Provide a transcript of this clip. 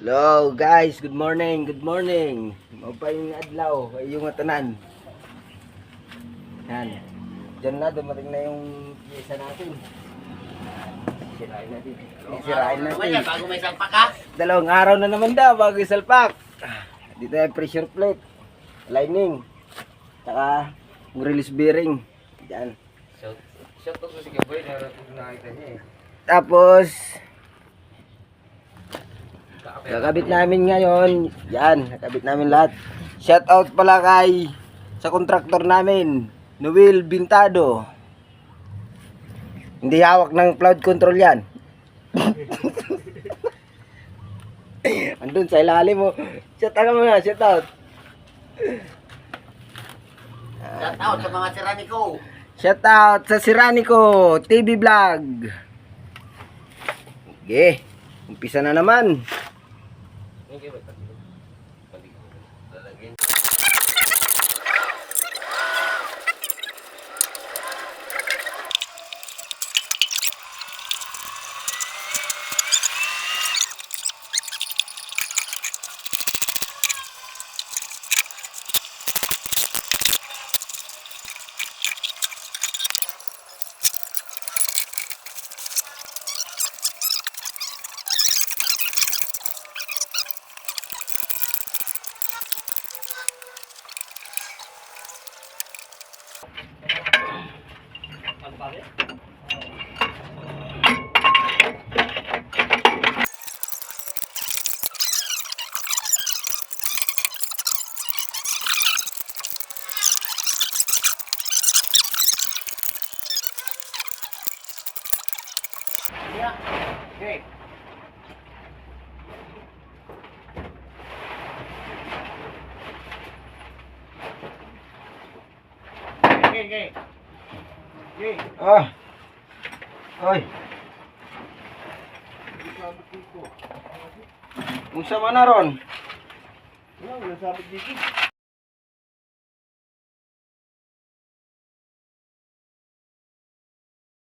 Hello guys, good morning, good morning. Mapay yung adlaw, ay yung matanan. Yan. Diyan na, dumating na yung pyesa natin. Sirain natin. Sirain natin. Bago may salpak ka? 2 araw na naman daw bago isalpak. Dito yung pressure plate, lining, saka release bearing. Diyan. Shout out si Gaboy, nakita niya eh. Tapos, kakabit namin ngayon. Yan, nakabit namin lahat. Shout out pala kay sa kontraktor namin, Noel Bintado. Hindi hawak ng cloud control yan. Andun sa ilalim mo. Shout out mo na, shout out. Shout out sa mga sirani ko. Shout out sa Siranico TV Vlog. Okay, umpisa na naman. Okay. Okay. Okay. Ah. Oy. Unsa man na ron? Wala sabit dito.